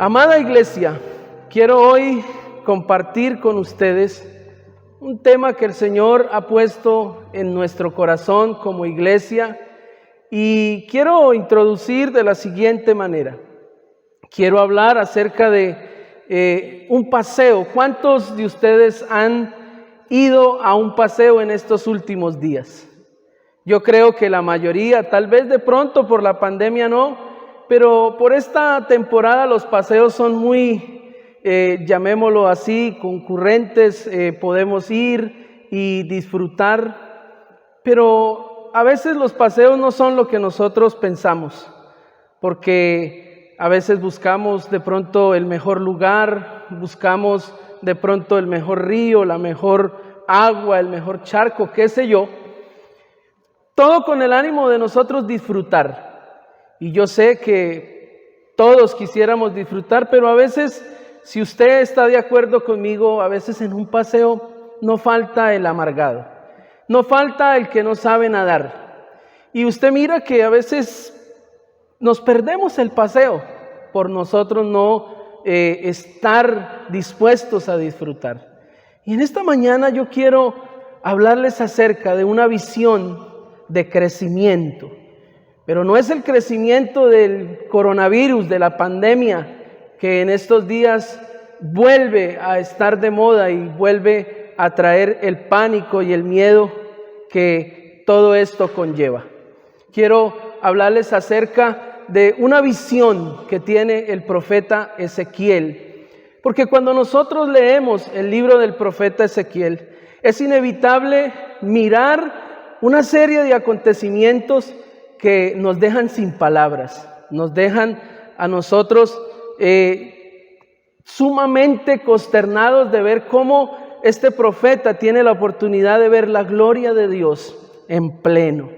Amada iglesia, quiero hoy compartir con ustedes un tema que el Señor ha puesto en nuestro corazón como iglesia y quiero introducir de la siguiente manera. Quiero hablar acerca de un paseo. ¿Cuántos de ustedes han ido a un paseo en estos últimos días? Yo creo que la mayoría, tal vez de pronto por la pandemia no, pero por esta temporada los paseos son muy, llamémoslo así, concurrentes, podemos ir y disfrutar, pero a veces los paseos no son lo que nosotros pensamos, porque a veces buscamos de pronto el mejor lugar, buscamos de pronto el mejor río, la mejor agua, el mejor charco, qué sé yo, todo con el ánimo de nosotros disfrutar. Y yo sé que todos quisiéramos disfrutar, pero a veces, si usted está de acuerdo conmigo, a veces en un paseo no falta el amargado, no falta el que no sabe nadar. Y usted mira que a veces nos perdemos el paseo por nosotros no estar dispuestos a disfrutar. Y en esta mañana yo quiero hablarles acerca de una visión de crecimiento. Pero no es el crecimiento del coronavirus, de la pandemia, que en estos días vuelve a estar de moda y vuelve a traer el pánico y el miedo que todo esto conlleva. Quiero hablarles acerca de una visión que tiene el profeta Ezequiel. Porque cuando nosotros leemos el libro del profeta Ezequiel, es inevitable mirar una serie de acontecimientos que nos dejan sin palabras, nos dejan a nosotros sumamente consternados de ver cómo este profeta tiene la oportunidad de ver la gloria de Dios en pleno.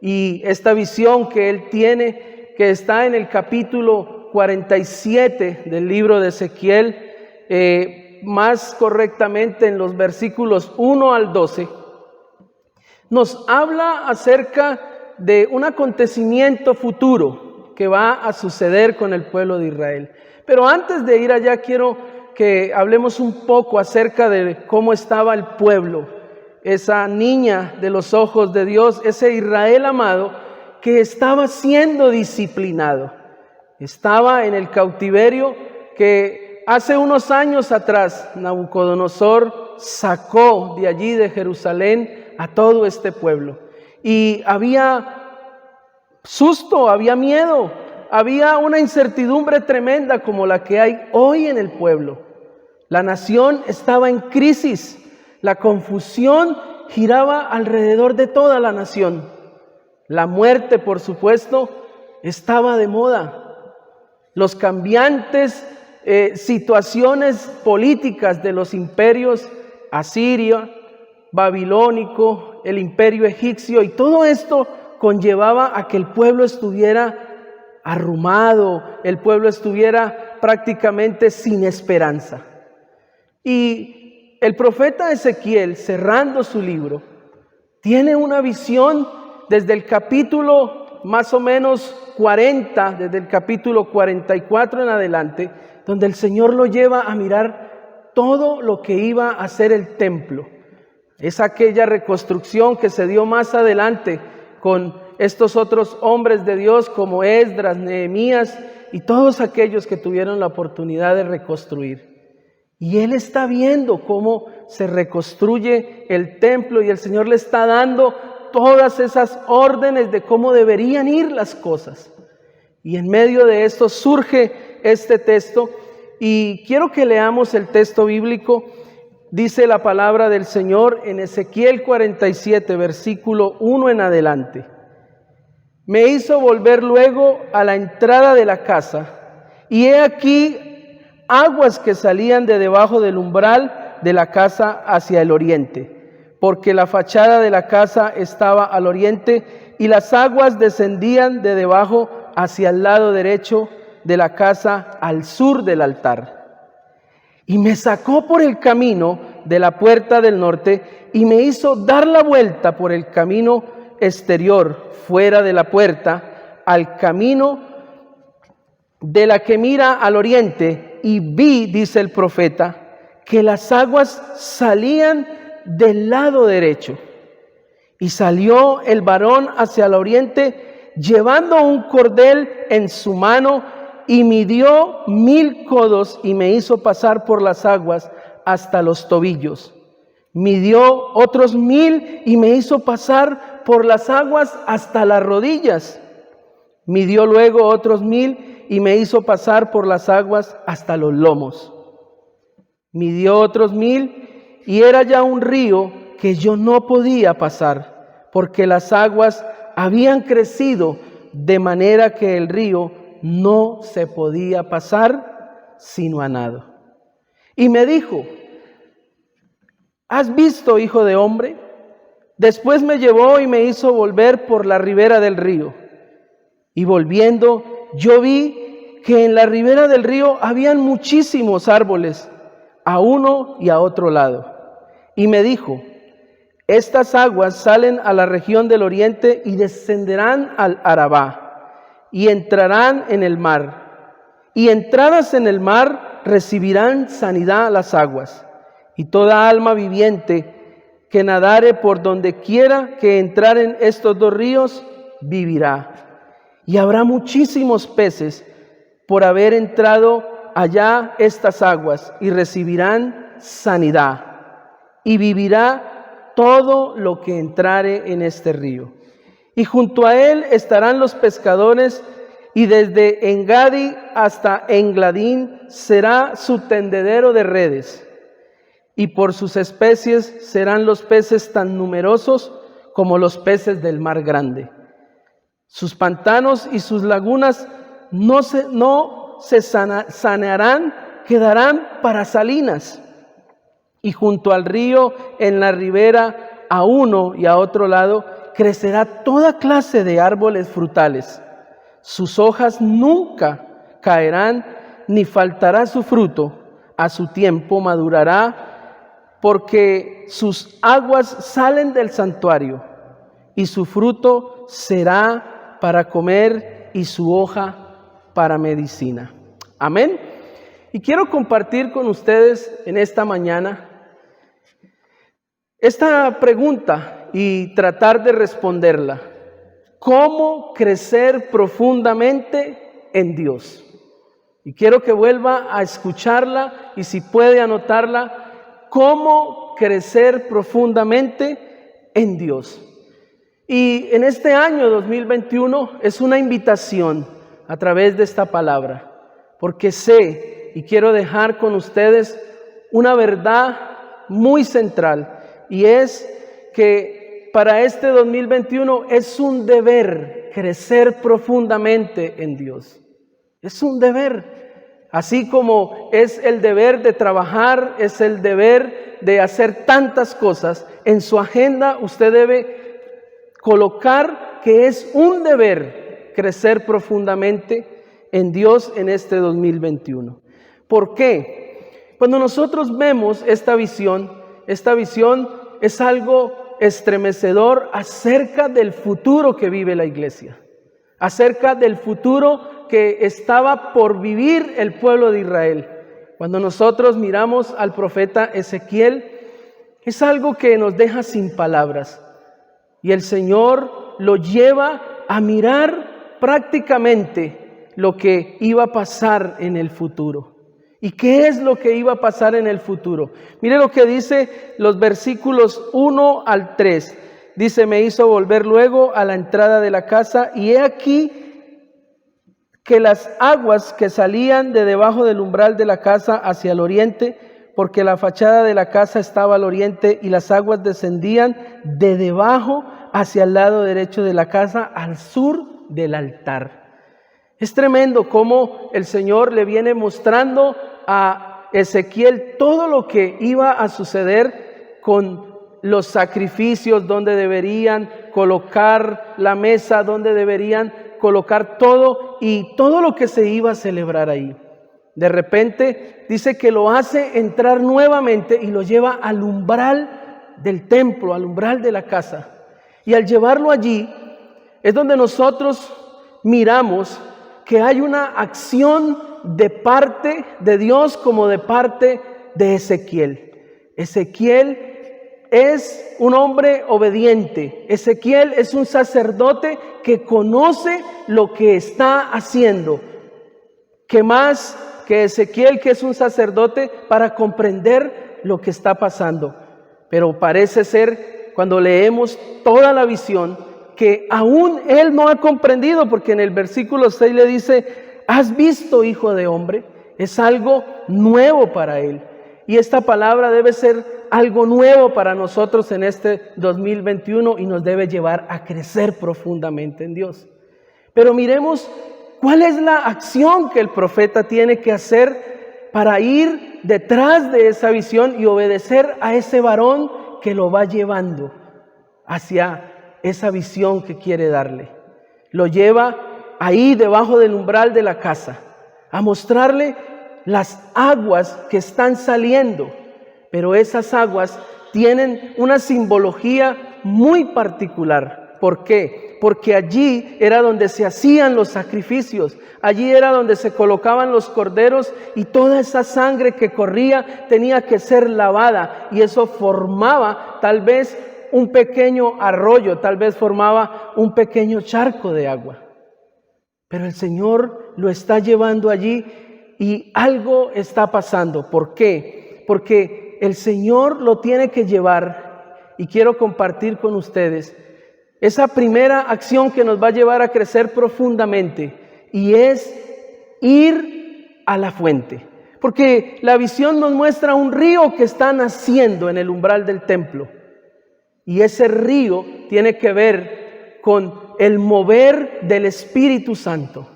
Y esta visión que él tiene, que está en el capítulo 47 del libro de Ezequiel, más correctamente en los versículos 1 al 12, nos habla acerca de un acontecimiento futuro que va a suceder con el pueblo de Israel. Pero antes de ir allá quiero que hablemos un poco acerca de cómo estaba el pueblo, esa niña de los ojos de Dios, ese Israel amado que estaba siendo disciplinado. Estaba en el cautiverio que hace unos años atrás Nabucodonosor sacó de allí de Jerusalén a todo este pueblo. Y había susto, había miedo, había una incertidumbre tremenda como la que hay hoy en el pueblo. La nación estaba en crisis, la confusión giraba alrededor de toda la nación. La muerte, por supuesto, estaba de moda. Los cambiantes situaciones políticas de los imperios asirio, babilónico, el imperio egipcio, y todo esto conllevaba a que el pueblo estuviera arrumado, el pueblo estuviera prácticamente sin esperanza. Y el profeta Ezequiel, cerrando su libro, tiene una visión desde el capítulo más o menos 40, desde el capítulo 44 en adelante, donde el Señor lo lleva a mirar todo lo que iba a ser el templo. Es aquella reconstrucción que se dio más adelante con estos otros hombres de Dios como Esdras, Nehemías y todos aquellos que tuvieron la oportunidad de reconstruir. Y él está viendo cómo se reconstruye el templo y el Señor le está dando todas esas órdenes de cómo deberían ir las cosas. Y en medio de esto surge este texto y quiero que leamos el texto bíblico. Dice la palabra del Señor en Ezequiel 47, versículo 1 en adelante. Me hizo volver luego a la entrada de la casa, y he aquí aguas que salían de debajo del umbral de la casa hacia el oriente, porque la fachada de la casa estaba al oriente, y las aguas descendían de debajo hacia el lado derecho de la casa al sur del altar. Y me sacó por el camino de la puerta del norte y me hizo dar la vuelta por el camino exterior, fuera de la puerta, al camino de la que mira al oriente, y vi, dice el profeta, que las aguas salían del lado derecho. Y salió el varón hacia el oriente, llevando un cordel en su mano, y midió 1000 codos, y me hizo pasar por las aguas hasta los tobillos. Midió otros 1000, y me hizo pasar por las aguas hasta las rodillas. Midió luego otros 1000, y me hizo pasar por las aguas hasta los lomos. Midió otros 1000, y era ya un río que yo no podía pasar, porque las aguas habían crecido de manera que el río no se podía pasar sino a nado. Y me dijo: ¿has visto, hijo de hombre? Después me llevó y me hizo volver por la ribera del río. Y volviendo, yo vi que en la ribera del río habían muchísimos árboles, a uno y a otro lado. Y me dijo: estas aguas salen a la región del oriente y descenderán al Arabá, y entrarán en el mar. Y entradas en el mar recibirán sanidad las aguas. Y toda alma viviente que nadare por donde quiera que entraren estos dos ríos, vivirá. Y habrá muchísimos peces por haber entrado allá estas aguas, y recibirán sanidad. Y vivirá todo lo que entrare en este río. Y junto a él estarán los pescadores, y desde Engadi hasta Engladín será su tendedero de redes. Y por sus especies serán los peces tan numerosos como los peces del mar grande. Sus pantanos y sus lagunas no se sanearán, quedarán para salinas. Y junto al río, en la ribera, a uno y a otro lado, crecerá toda clase de árboles frutales. Sus hojas nunca caerán, ni faltará su fruto. A su tiempo madurará, porque sus aguas salen del santuario, y su fruto será para comer, y su hoja para medicina. Amén. Y quiero compartir con ustedes en esta mañana esta pregunta y tratar de responderla. ¿Cómo crecer profundamente en Dios? Y quiero que vuelva a escucharla, y si puede anotarla. ¿Cómo crecer profundamente en Dios? Y en este año 2021 es una invitación a través de esta palabra, porque sé y quiero dejar con ustedes una verdad muy central, y es que para este 2021 es un deber crecer profundamente en Dios. Es un deber, así como es el deber de trabajar, es el deber de hacer tantas cosas. En su agenda usted debe colocar que es un deber crecer profundamente en Dios en este 2021. ¿Por qué? Cuando nosotros vemos esta visión es algo estremecedor acerca del futuro que vive la iglesia, acerca del futuro que estaba por vivir el pueblo de Israel. Cuando nosotros miramos al profeta Ezequiel, es algo que nos deja sin palabras, y el Señor lo lleva a mirar prácticamente lo que iba a pasar en el futuro. ¿Y qué es lo que iba a pasar en el futuro? Mire lo que dice los versículos 1 al 3. Dice: me hizo volver luego a la entrada de la casa, y he aquí que las aguas que salían de debajo del umbral de la casa hacia el oriente, porque la fachada de la casa estaba al oriente, y las aguas descendían de debajo hacia el lado derecho de la casa, al sur del altar. Es tremendo cómo el Señor le viene mostrando a Ezequiel todo lo que iba a suceder con los sacrificios, donde deberían colocar la mesa, donde deberían colocar todo, y todo lo que se iba a celebrar ahí. De repente dice que lo hace entrar nuevamente y lo lleva al umbral del templo, al umbral de la casa. Y al llevarlo allí es donde nosotros miramos que hay una acción de parte de Dios como de parte de Ezequiel. Ezequiel es un hombre obediente. Ezequiel es un sacerdote que conoce lo que está haciendo. ¿Qué más que Ezequiel, que es un sacerdote, para comprender lo que está pasando? Pero parece ser, cuando leemos toda la visión, que aún él no ha comprendido, porque en el versículo 6 le dice: ¿has visto, hijo de hombre? Es algo nuevo para él. Y esta palabra debe ser algo nuevo para nosotros en este 2021 y nos debe llevar a crecer profundamente en Dios. Pero miremos cuál es la acción que el profeta tiene que hacer para ir detrás de esa visión y obedecer a ese varón que lo va llevando hacia esa visión que quiere darle. Lo lleva ahí debajo del umbral de la casa a mostrarle las aguas que están saliendo, pero esas aguas tienen una simbología muy particular. ¿Por qué? Porque allí era donde se hacían los sacrificios, allí era donde se colocaban los corderos y toda esa sangre que corría tenía que ser lavada, y eso formaba tal vez un pequeño arroyo, tal vez formaba un pequeño charco de agua. Pero el Señor lo está llevando allí y algo está pasando. ¿Por qué? Porque el Señor lo tiene que llevar, y quiero compartir con ustedes esa primera acción que nos va a llevar a crecer profundamente, y es ir a la fuente. Porque la visión nos muestra un río que está naciendo en el umbral del templo, y ese río tiene que ver con el mover del Espíritu Santo.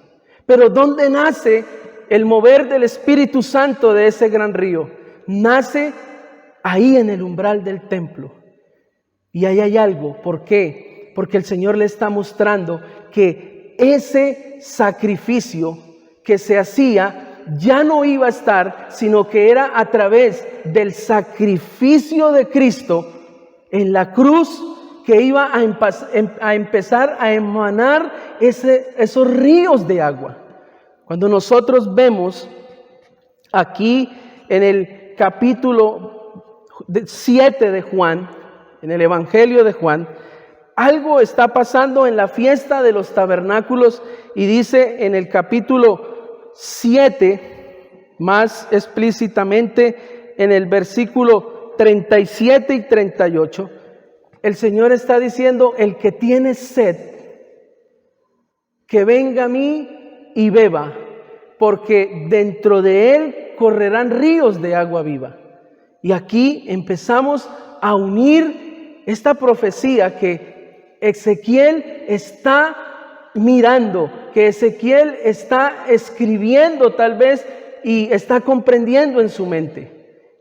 Pero ¿dónde nace el mover del Espíritu Santo de ese gran río? Nace ahí en el umbral del templo. Y ahí hay algo. ¿Por qué? Porque el Señor le está mostrando que ese sacrificio que se hacía ya no iba a estar, sino que era a través del sacrificio de Cristo en la cruz, que iba a empezar a emanar esos ríos de agua. Cuando nosotros vemos aquí en el capítulo 7 de Juan, en el Evangelio de Juan, algo está pasando en la fiesta de los tabernáculos, y dice en el capítulo 7, más explícitamente en el versículo 37 y 38, el Señor está diciendo: el que tiene sed, que venga a mí y beba, porque dentro de él correrán ríos de agua viva. Y aquí empezamos a unir esta profecía que Ezequiel está mirando, que Ezequiel está escribiendo tal vez y está comprendiendo en su mente.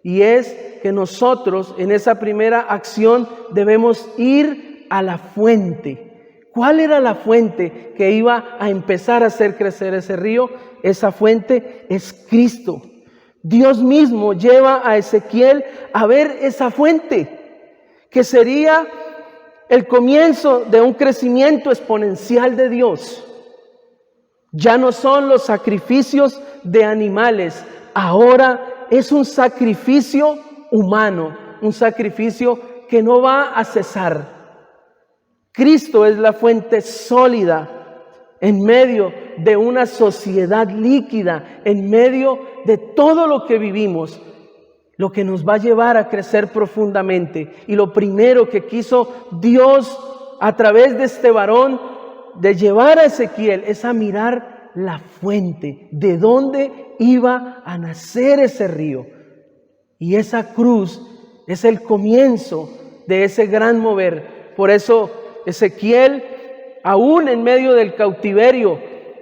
Y es que nosotros en esa primera acción debemos ir a la fuente. ¿Cuál era la fuente que iba a empezar a hacer crecer ese río? Esa fuente es Cristo. Dios mismo lleva a Ezequiel a ver esa fuente, que sería el comienzo de un crecimiento exponencial de Dios. Ya no son los sacrificios de animales, ahora es un sacrificio humano, un sacrificio que no va a cesar. Cristo es la fuente sólida en medio de una sociedad líquida, en medio de todo lo que vivimos, lo que nos va a llevar a crecer profundamente. Y lo primero que quiso Dios a través de este varón de llevar a Ezequiel es a mirar la fuente, de dónde iba a nacer ese río. Y esa cruz es el comienzo de ese gran mover. Por eso Ezequiel, aún en medio del cautiverio,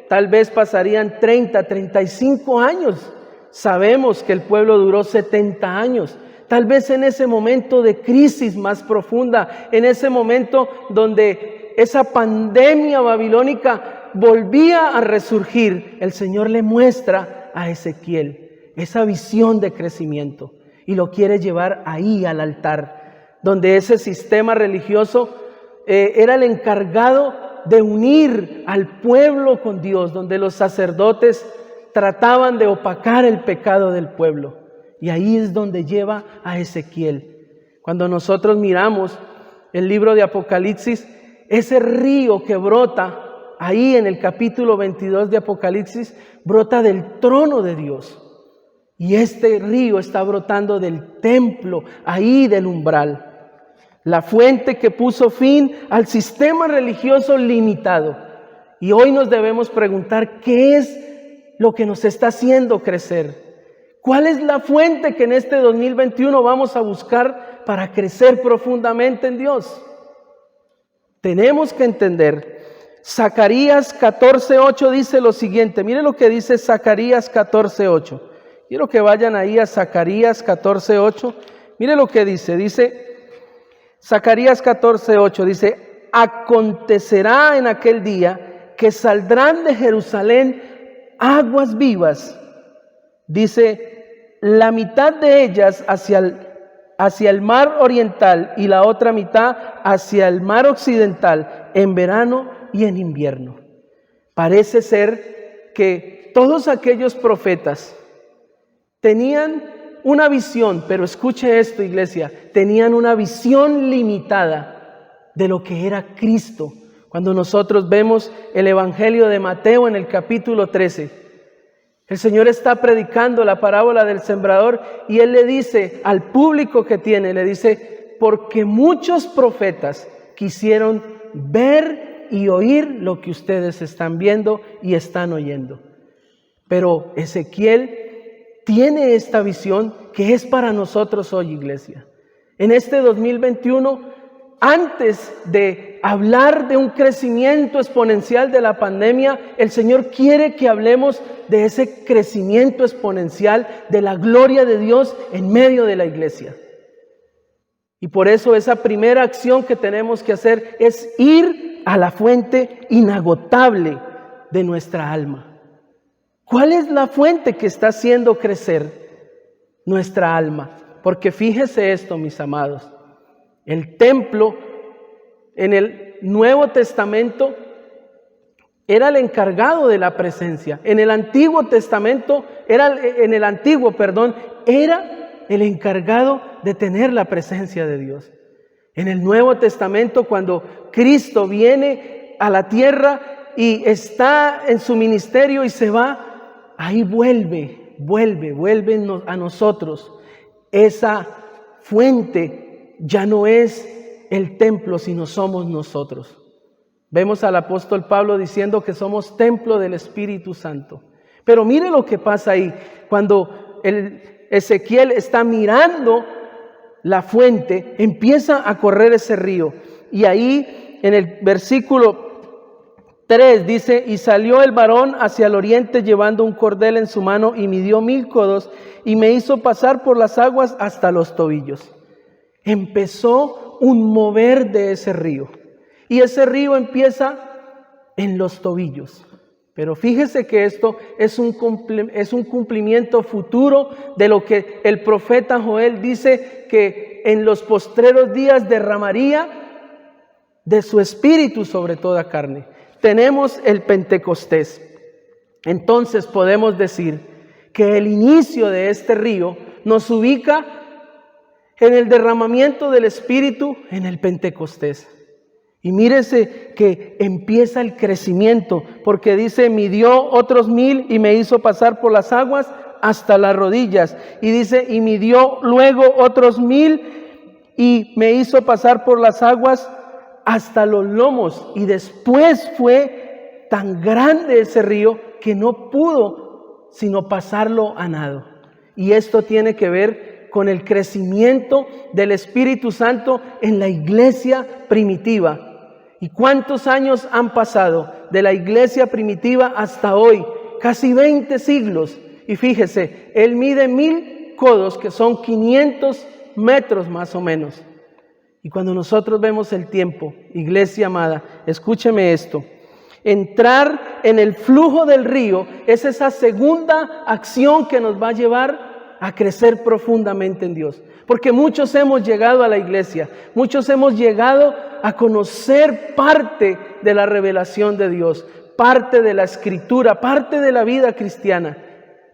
tal vez pasarían 30, 35 años. Sabemos que el pueblo duró 70 años. Tal vez en ese momento de crisis más profunda, en ese momento donde esa pandemia babilónica volvía a resurgir, el Señor le muestra a Ezequiel esa visión de crecimiento y lo quiere llevar ahí al altar, donde ese sistema religioso era el encargado de unir al pueblo con Dios, donde los sacerdotes trataban de opacar el pecado del pueblo. Y ahí es donde lleva a Ezequiel. Cuando nosotros miramos el libro de Apocalipsis, ese río que brota ahí en el capítulo 22 de Apocalipsis, brota del trono de Dios. Y este río está brotando del templo, ahí del umbral. La fuente que puso fin al sistema religioso limitado. Y hoy nos debemos preguntar, ¿qué es lo que nos está haciendo crecer? ¿Cuál es la fuente que en este 2021 vamos a buscar para crecer profundamente en Dios? Tenemos que entender. Zacarías 14:8 dice lo siguiente. Mire lo que dice Zacarías 14:8. Quiero que vayan ahí a Zacarías 14:8. Mire lo que dice. Dice Zacarías 14:8. Dice: acontecerá en aquel día que saldrán de Jerusalén aguas vivas. Dice, la mitad de ellas hacia el mar oriental y la otra mitad hacia el mar occidental, en verano y en invierno. Parece ser que todos aquellos profetas tenían una visión, pero escuche esto, iglesia, tenían una visión limitada de lo que era Cristo. Cuando nosotros vemos el Evangelio de Mateo en el capítulo 13, el Señor está predicando la parábola del sembrador y Él le dice al público que tiene, le dice, porque muchos profetas quisieron ver y oír lo que ustedes están viendo y están oyendo. Pero Ezequiel tiene esta visión que es para nosotros hoy, iglesia. En este 2021, antes de hablar de un crecimiento exponencial de la pandemia, el Señor quiere que hablemos de ese crecimiento exponencial de la gloria de Dios en medio de la iglesia. Y por eso esa primera acción que tenemos que hacer es ir a la fuente inagotable de nuestra alma. ¿Cuál es la fuente que está haciendo crecer nuestra alma? Porque fíjese esto, mis amados. El templo en el Nuevo Testamento era el encargado de la presencia. En el Antiguo Testamento, era el encargado de tener la presencia de Dios. En el Nuevo Testamento, cuando Cristo viene a la tierra y está en su ministerio y se va, ahí vuelve a nosotros. Esa fuente ya no es el templo, sino somos nosotros. Vemos al apóstol Pablo diciendo que somos templo del Espíritu Santo. Pero mire lo que pasa ahí. Cuando Ezequiel está mirando la fuente, empieza a correr ese río. Y ahí en el versículo 3 dice, y salió el varón hacia el oriente llevando un cordel en su mano y midió 1000 codos y me hizo pasar por las aguas hasta los tobillos. Empezó un mover de ese río. Y ese río empieza en los tobillos. Pero fíjese que esto es un cumplimiento futuro de lo que el profeta Joel dice que en los postreros días derramaría de su espíritu sobre toda carne. Tenemos el Pentecostés. Entonces podemos decir que el inicio de este río nos ubica en el derramamiento del Espíritu en el Pentecostés. Y mírese que empieza el crecimiento, porque dice, midió otros 1000 y me hizo pasar por las aguas hasta las rodillas. Y dice, y midió luego otros 1000 y me hizo pasar por las aguas hasta los lomos. Y después fue tan grande ese río que no pudo sino pasarlo a nado. Y esto tiene que ver con el crecimiento del Espíritu Santo en la iglesia primitiva. ¿Y cuántos años han pasado de la iglesia primitiva hasta hoy? Casi 20 siglos. Y fíjese, él mide 1000 codos, que son 500 metros más o menos. Y cuando nosotros vemos el tiempo, iglesia amada, escúcheme esto. Entrar en el flujo del río es esa segunda acción que nos va a llevar a crecer profundamente en Dios. Porque muchos hemos llegado a la iglesia, muchos hemos llegado a conocer parte de la revelación de Dios, parte de la Escritura, parte de la vida cristiana.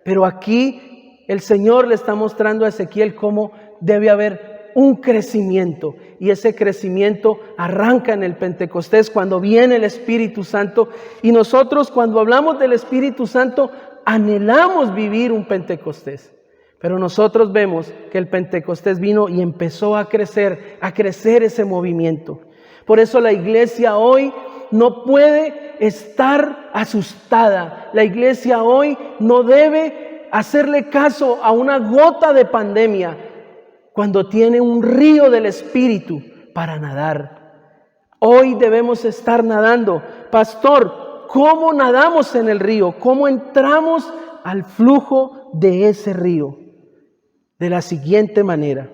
Pero aquí el Señor le está mostrando a Ezequiel cómo debe haber un crecimiento, y ese crecimiento arranca en el Pentecostés cuando viene el Espíritu Santo. Y nosotros, cuando hablamos del Espíritu Santo, anhelamos vivir un Pentecostés. Pero nosotros vemos que el Pentecostés vino y empezó a crecer ese movimiento. Por eso la iglesia hoy no puede estar asustada. La iglesia hoy no debe hacerle caso a una gota de pandemia cuando tiene un río del Espíritu para nadar. Hoy debemos estar nadando. Pastor, ¿cómo nadamos en el río? ¿Cómo entramos al flujo de ese río? De la siguiente manera: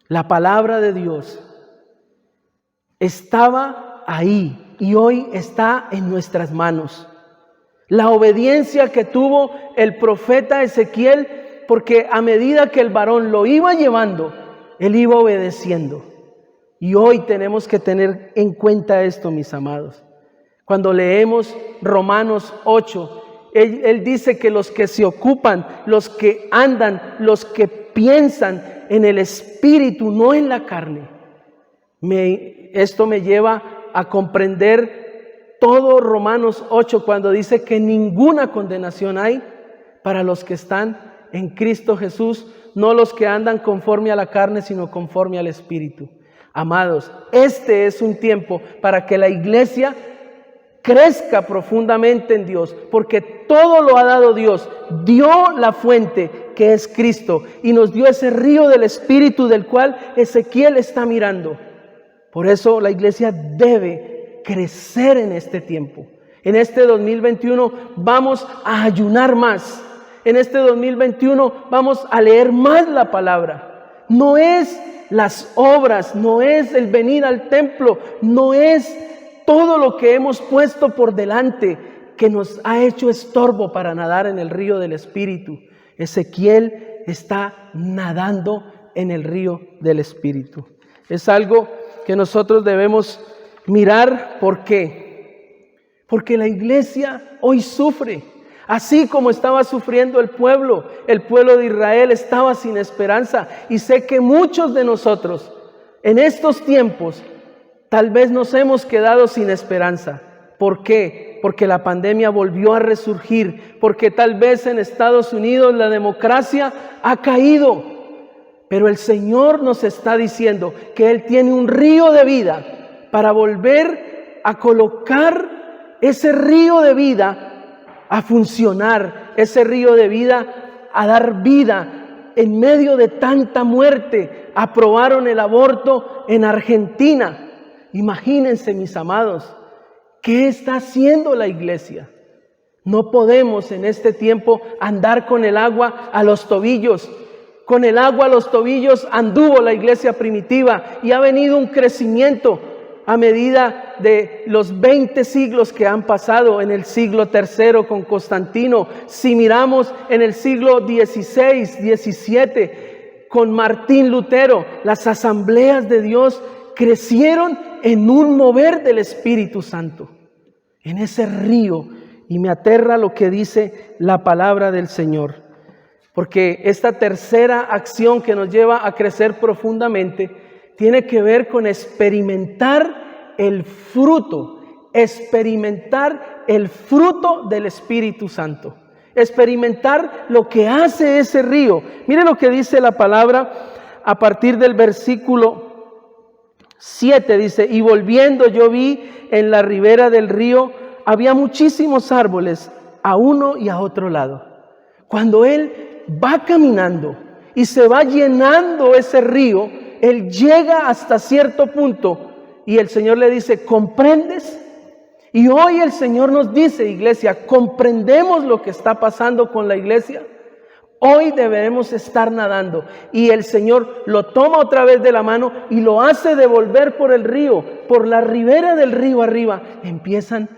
la palabra de Dios estaba ahí y hoy está en nuestras manos. La obediencia que tuvo el profeta Ezequiel, porque a medida que el varón lo iba llevando, él iba obedeciendo. Y hoy tenemos que tener en cuenta esto, mis amados. Cuando leemos Romanos 8, Él dice que los que se ocupan, los que andan, los que piensan en el Espíritu, no en la carne. Esto me lleva a comprender todo Romanos 8 cuando dice que ninguna condenación hay para los que están en Cristo Jesús, no los que andan conforme a la carne, sino conforme al Espíritu. Amados, este es un tiempo para que la iglesia crezca profundamente en Dios, porque todo lo ha dado Dios. Dio la fuente, que es Cristo, y nos dio ese río del Espíritu del cual Ezequiel está mirando. Por eso la iglesia debe crecer en este tiempo. En este 2021 vamos a ayunar más. En este 2021 vamos a leer más la palabra. No es las obras, no es el venir al templo, no es todo lo que hemos puesto por delante que nos ha hecho estorbo para nadar en el río del Espíritu. Ezequiel está nadando en el río del Espíritu. Es algo que nosotros debemos mirar. ¿Por qué? Porque la iglesia hoy sufre. Así como estaba sufriendo el pueblo de Israel estaba sin esperanza. Y sé que muchos de nosotros en estos tiempos tal vez nos hemos quedado sin esperanza. ¿Por qué? Porque la pandemia volvió a resurgir, porque tal vez en Estados Unidos la democracia ha caído. Pero el Señor nos está diciendo que Él tiene un río de vida para volver a colocar ese río de vida a funcionar, ese río de vida a dar vida en medio de tanta muerte. Aprobaron el aborto en Argentina. Imagínense, mis amados, ¿qué está haciendo la iglesia? No podemos en este tiempo andar con el agua a los tobillos. Con el agua a los tobillos anduvo la iglesia primitiva y ha venido un crecimiento a medida de los 20 siglos que han pasado. En el siglo III con Constantino, si miramos en el siglo XVI, XVII con Martín Lutero, las asambleas de Dios crecieron en un mover del Espíritu Santo, en ese río. Y me aterra lo que dice la palabra del Señor, porque esta tercera acción que nos lleva a crecer profundamente tiene que ver con experimentar el fruto del Espíritu Santo, experimentar lo que hace ese río. Mire lo que dice la palabra a partir del versículo 7, dice: y volviendo yo vi en la ribera del río había muchísimos árboles a uno y a otro lado. Cuando él va caminando y se va llenando ese río, él llega hasta cierto punto y el Señor le dice: ¿comprendes? Y hoy el Señor nos dice, iglesia, ¿comprendemos lo que está pasando con la iglesia? Hoy debemos estar nadando y el Señor lo toma otra vez de la mano y lo hace devolver por el río, por la ribera del río arriba. Empiezan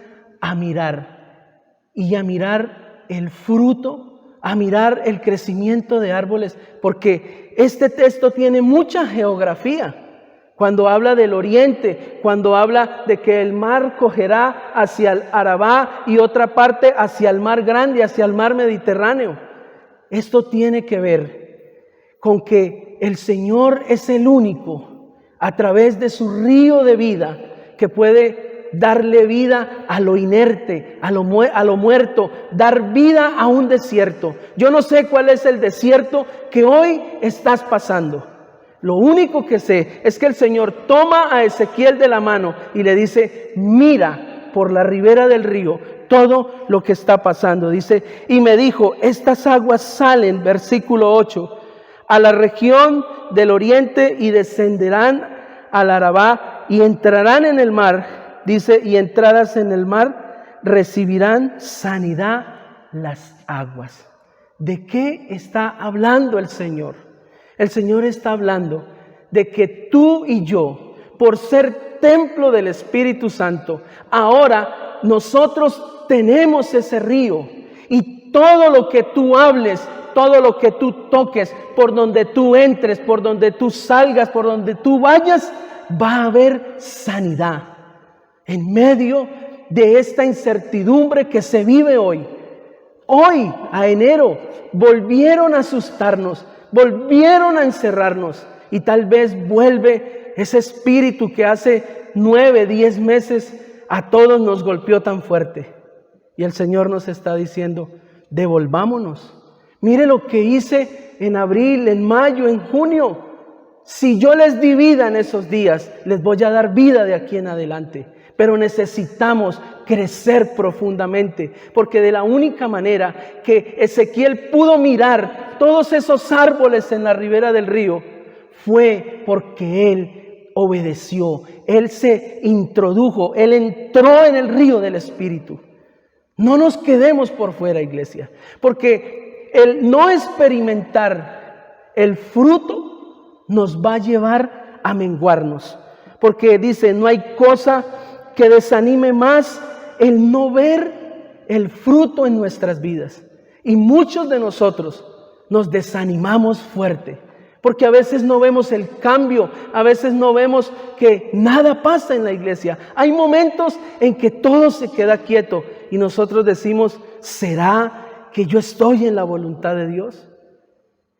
a mirar y a mirar el fruto, a mirar el crecimiento de árboles, porque este texto tiene mucha geografía. cuando habla del oriente, cuando habla de que el mar cogerá hacia el Arabá y otra parte hacia el mar grande, hacia el mar Mediterráneo. Esto tiene que ver con que el Señor es el único, a través de su río de vida, que puede darle vida a lo inerte, a lo muerto, dar vida a un desierto. Yo no sé cuál es el desierto que hoy estás pasando. Lo único que sé es que el Señor toma a Ezequiel de la mano y le dice: mira por la ribera del río todo lo que está pasando. Dice, y me dijo, estas aguas salen, versículo 8, a la región del oriente y descenderán al Arabá y entrarán en el mar. Dice, y entradas en el mar recibirán sanidad las aguas. ¿De qué está hablando el Señor? El Señor está hablando de que tú y yo, por ser templo del Espíritu Santo, ahora nosotros tenemos ese río, y todo lo que tú hables, todo lo que tú toques, por donde tú entres, por donde tú salgas, por donde tú vayas, va a haber sanidad. En medio de esta incertidumbre que se vive hoy, a enero, volvieron a asustarnos, volvieron a encerrarnos, y tal vez vuelve ese espíritu que hace 9, 10 meses a todos nos golpeó tan fuerte. Y el Señor nos está diciendo, devolvámonos. Mire lo que hice en abril, en mayo, en junio. Si yo les di vida en esos días, les voy a dar vida de aquí en adelante. Pero necesitamos crecer profundamente, porque de la única manera que Ezequiel pudo mirar todos esos árboles en la ribera del río fue porque él obedeció, él se introdujo, él entró en el río del Espíritu. No nos quedemos por fuera, iglesia, porque el no experimentar el fruto nos va a llevar a menguarnos, porque dice, no hay cosa que desanime más el no ver el fruto en nuestras vidas. Y muchos de nosotros nos desanimamos fuerte, porque a veces no vemos el cambio, a veces no vemos que nada pasa en la iglesia. Hay momentos en que todo se queda quieto y nosotros decimos, ¿será que yo estoy en la voluntad de Dios?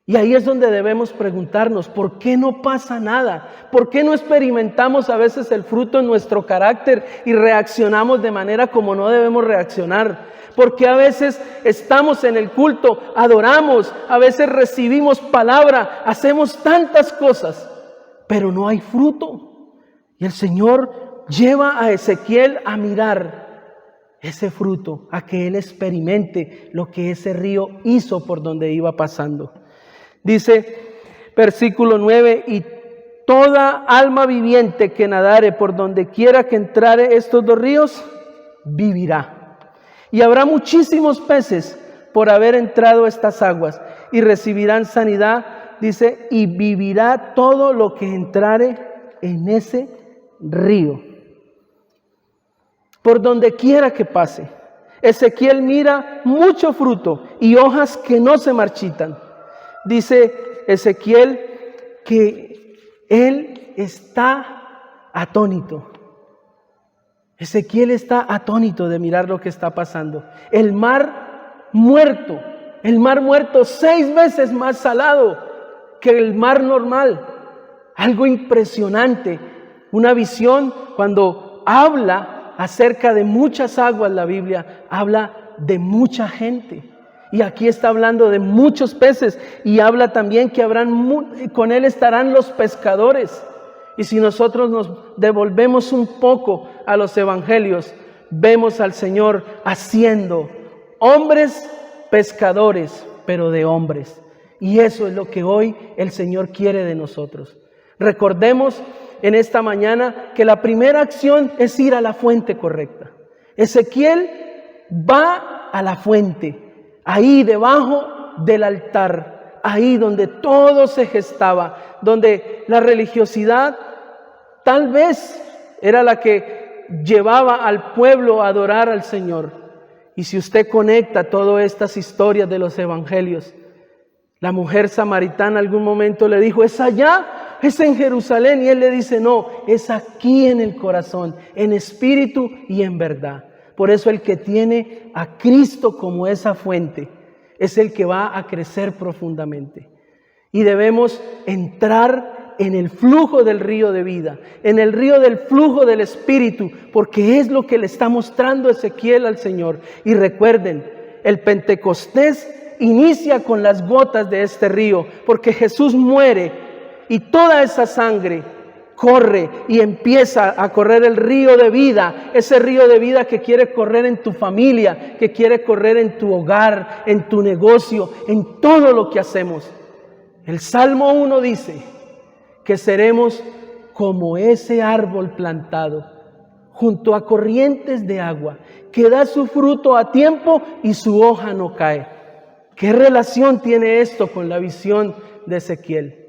Y ahí es donde debemos preguntarnos, ¿por qué no pasa nada? ¿Por qué no experimentamos a veces el fruto en nuestro carácter y reaccionamos de manera como no debemos reaccionar? Porque a veces estamos en el culto, adoramos, a veces recibimos palabra, hacemos tantas cosas, pero no hay fruto. Y el Señor lleva a Ezequiel a mirar ese fruto, a que él experimente lo que ese río hizo por donde iba pasando. Dice, versículo 9, y toda alma viviente que nadare por donde quiera que entrare estos dos ríos, vivirá. Y habrá muchísimos peces por haber entrado estas aguas, y recibirán sanidad, dice, y vivirá todo lo que entrare en ese río. Por donde quiera que pase, Ezequiel mira mucho fruto y hojas que no se marchitan. Dice Ezequiel que él está atónito. Ezequiel está atónito de mirar lo que está pasando. El mar muerto 6 veces más salado que el mar normal. Algo impresionante. Una visión cuando habla acerca de muchas aguas, la Biblia habla de mucha gente. Y aquí está hablando de muchos peces, y habla también que con él estarán los pescadores. Y si nosotros nos devolvemos un poco a los evangelios, vemos al Señor haciendo hombres pescadores, pero de hombres. Y eso es lo que hoy el Señor quiere de nosotros. Recordemos en esta mañana que la primera acción es ir a la fuente correcta. Ezequiel va a la fuente. Ahí debajo del altar, ahí donde todo se gestaba, donde la religiosidad tal vez era la que llevaba al pueblo a adorar al Señor. Y si usted conecta todas estas historias de los evangelios, la mujer samaritana en algún momento le dijo, ¿es allá es en Jerusalén. Y Él le dice, no, es aquí en el corazón, en espíritu y en verdad. Por eso el que tiene a Cristo como esa fuente es el que va a crecer profundamente. Y debemos entrar en el flujo del río de vida, en el río del flujo del Espíritu, porque es lo que le está mostrando Ezequiel al Señor. Y recuerden, el Pentecostés inicia con las gotas de este río, porque Jesús muere y toda esa sangre corre y empieza a correr el río de vida, ese río de vida que quiere correr en tu familia, que quiere correr en tu hogar, en tu negocio, en todo lo que hacemos. El Salmo 1 dice que seremos como ese árbol plantado junto a corrientes de agua, que da su fruto a tiempo y su hoja no cae. ¿Qué relación tiene esto con la visión de Ezequiel?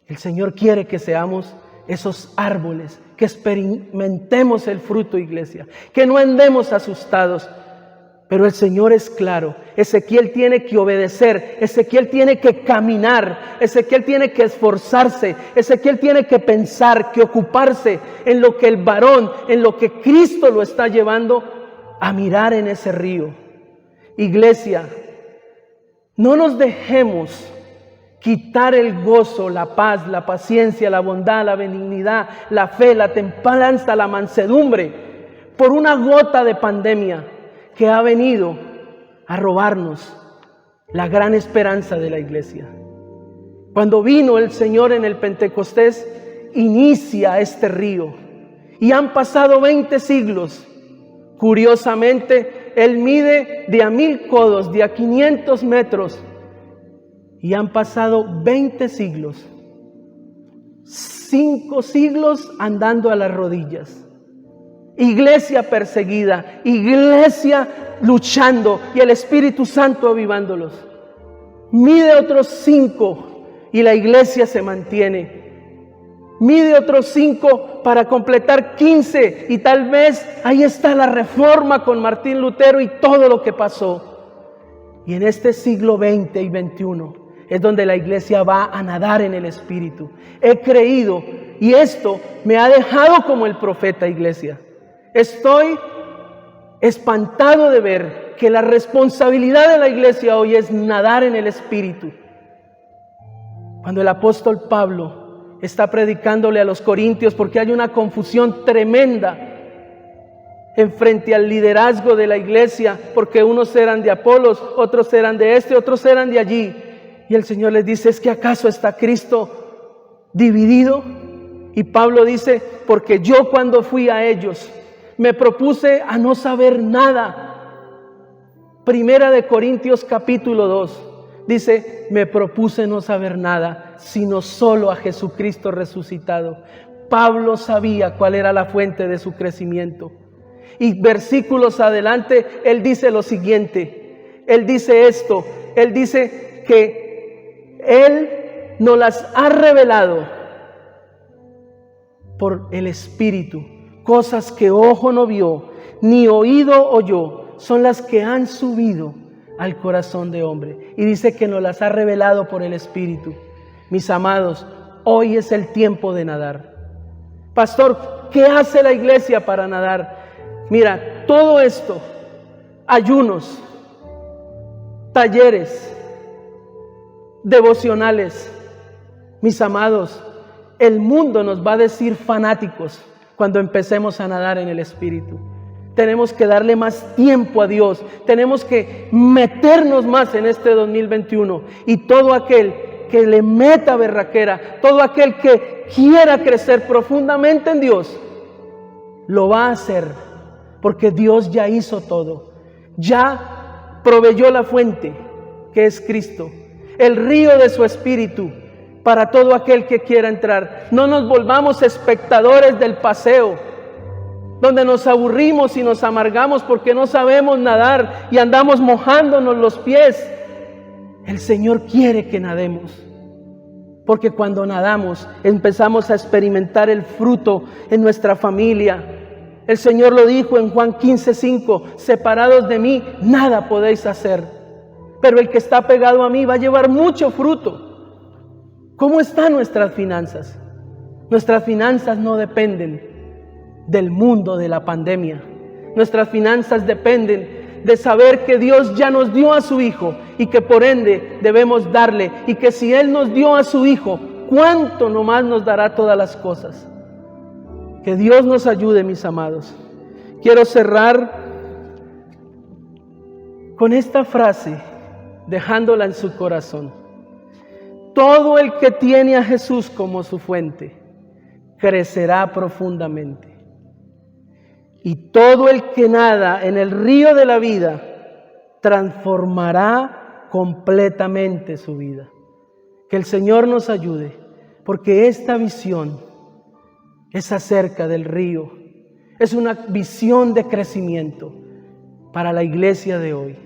El Señor quiere que seamos esos árboles, que experimentemos el fruto, iglesia, que no andemos asustados. Pero el Señor es claro. Ezequiel tiene que obedecer, Ezequiel tiene que caminar, Ezequiel tiene que esforzarse, Ezequiel tiene que pensar, que ocuparse en lo que el varón, en lo que Cristo lo está llevando a mirar en ese río. Iglesia, no nos dejemos quitar el gozo, la paz, la paciencia, la bondad, la benignidad, la fe, la templanza, la mansedumbre por una gota de pandemia que ha venido a robarnos la gran esperanza de la iglesia. Cuando vino el Señor en el Pentecostés, inicia este río y han pasado 20 siglos. Curiosamente, Él mide de a 1000 codos, de a 500 metros, y han pasado 20 siglos, 5 siglos andando a las rodillas. Iglesia perseguida, iglesia luchando y el Espíritu Santo avivándolos. Mide otros 5 y la iglesia se mantiene. Mide otros 5 para completar 15 y tal vez ahí está la reforma con Martín Lutero y todo lo que pasó. Y en este siglo XX y XXI es donde la iglesia va a nadar en el Espíritu. He creído y esto me ha dejado como el profeta, iglesia. Estoy espantado de ver que la responsabilidad de la iglesia hoy es nadar en el Espíritu. Cuando el apóstol Pablo está predicándole a los corintios, porque hay una confusión tremenda en frente al liderazgo de la iglesia, porque unos eran de Apolos, otros eran de este, otros eran de allí. Y el Señor les dice, ¿es que acaso está Cristo dividido? Y Pablo dice, porque yo cuando fui a ellos me propuse a no saber nada. Primera de Corintios capítulo 2 dice, me propuse no saber nada, sino solo a Jesucristo resucitado. Pablo sabía cuál era la fuente de su crecimiento. Y versículos adelante, él dice lo siguiente, él dice esto, él dice que Él nos las ha revelado por el Espíritu. Cosas que ojo no vio, ni oído oyó, son las que han subido al corazón de hombre. Y dice que nos las ha revelado por el Espíritu. Mis amados, hoy es el tiempo de nadar. Pastor, ¿qué hace la iglesia para nadar? Mira, todo esto, ayunos, talleres, devocionales. Mis amados, el mundo nos va a decir fanáticos cuando empecemos a nadar en el Espíritu. Tenemos que darle más tiempo a Dios. Tenemos que meternos más en este 2021. Y todo aquel que le meta berraquera, todo aquel que quiera crecer profundamente en Dios, lo va a hacer. Porque Dios ya hizo todo. Ya proveyó la fuente, que es Cristo. El río de su Espíritu para todo aquel que quiera entrar. No nos volvamos espectadores del paseo, donde nos aburrimos y nos amargamos porque no sabemos nadar y andamos mojándonos los pies. El Señor quiere que nademos, porque cuando nadamos empezamos a experimentar el fruto en nuestra familia. El Señor lo dijo en Juan 15:5, separados de mí nada podéis hacer. Pero el que está pegado a mí va a llevar mucho fruto. ¿Cómo están nuestras finanzas? Nuestras finanzas no dependen del mundo de la pandemia. Nuestras finanzas dependen de saber que Dios ya nos dio a su Hijo y que por ende debemos darle, y que si Él nos dio a su Hijo, ¿cuánto nomás nos dará todas las cosas? Que Dios nos ayude, mis amados. Quiero cerrar con esta frase, dejándola en su corazón. Todo el que tiene a Jesús como su fuente, crecerá profundamente. Y todo el que nada en el río de la vida, transformará completamente su vida. Que el Señor nos ayude, porque esta visión es acerca del río. Es una visión de crecimiento para la iglesia de hoy.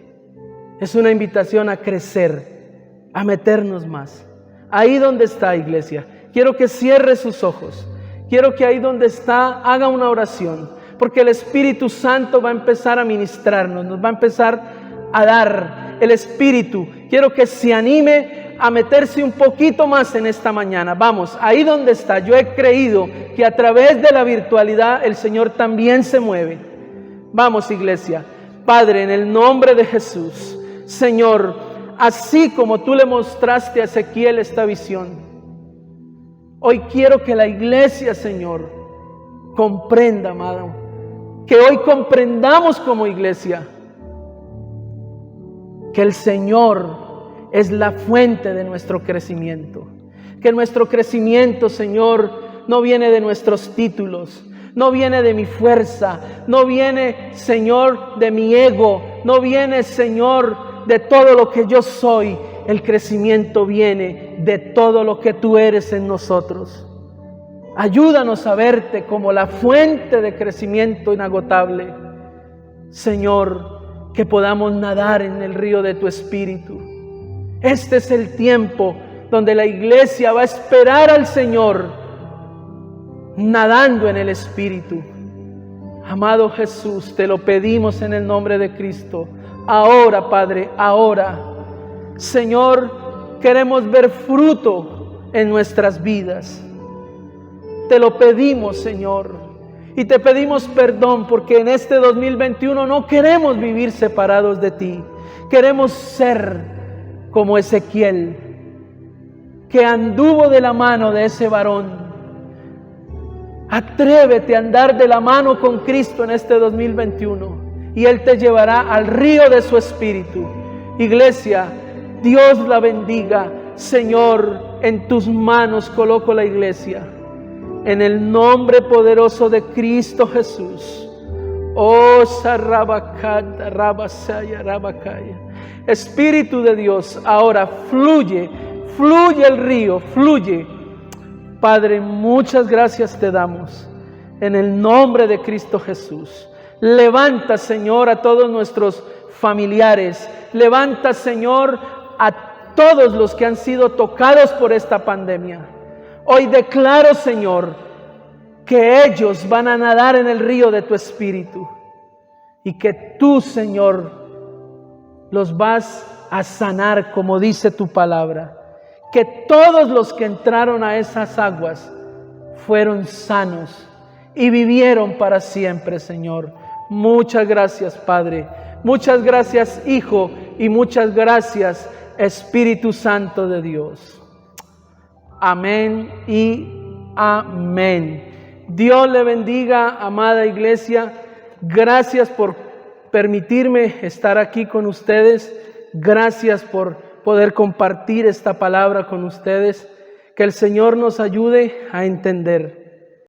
Es una invitación a crecer, a meternos más. Ahí donde está, iglesia, quiero que cierre sus ojos. Quiero que ahí donde está haga una oración, porque el Espíritu Santo va a empezar a ministrarnos, nos va a empezar a dar el Espíritu. Quiero que se anime a meterse un poquito más en esta mañana. Vamos, ahí donde está. Yo he creído que a través de la virtualidad el Señor también se mueve. Vamos, iglesia. Padre, en el nombre de Jesús, Señor, así como tú le mostraste a Ezequiel esta visión, hoy quiero que la iglesia, Señor, comprenda, amado, que hoy comprendamos como iglesia que el Señor es la fuente de nuestro crecimiento. Que nuestro crecimiento, Señor, no viene de nuestros títulos, no viene de mi fuerza, no viene, Señor, de mi ego, no viene, Señor, de todo lo que yo soy. El crecimiento viene de todo lo que tú eres en nosotros. Ayúdanos a verte como la fuente de crecimiento inagotable. Señor, que podamos nadar en el río de tu Espíritu. Este es el tiempo donde la iglesia va a esperar al Señor, nadando en el Espíritu. Amado Jesús, te lo pedimos en el nombre de Cristo. Ahora, Padre, ahora. Señor, queremos ver fruto en nuestras vidas. Te lo pedimos, Señor, y te pedimos perdón porque en este 2021 no queremos vivir separados de ti. Queremos ser como Ezequiel, que anduvo de la mano de ese varón. Atrévete a andar de la mano con Cristo en este 2021 y Él te llevará al río de su Espíritu. Iglesia, Dios la bendiga. Señor, en tus manos coloco la iglesia. En el nombre poderoso de Cristo Jesús. Oh, Sarabakata, Rabasaya, Rabakaya. Espíritu de Dios, ahora fluye, fluye el río, fluye. Padre, muchas gracias te damos. En el nombre de Cristo Jesús. Levanta, Señor, a todos nuestros familiares. Levanta, Señor, a todos los que han sido tocados por esta pandemia. Hoy declaro, Señor, que ellos van a nadar en el río de tu Espíritu y que tú, Señor, los vas a sanar como dice tu palabra. Que todos los que entraron a esas aguas fueron sanos y vivieron para siempre, Señor. Muchas gracias, Padre. Muchas gracias, Hijo, y muchas gracias, Espíritu Santo de Dios. Amén y amén. Dios le bendiga, amada iglesia. Gracias por permitirme estar aquí con ustedes. Gracias por poder compartir esta palabra con ustedes. Que el Señor nos ayude a entender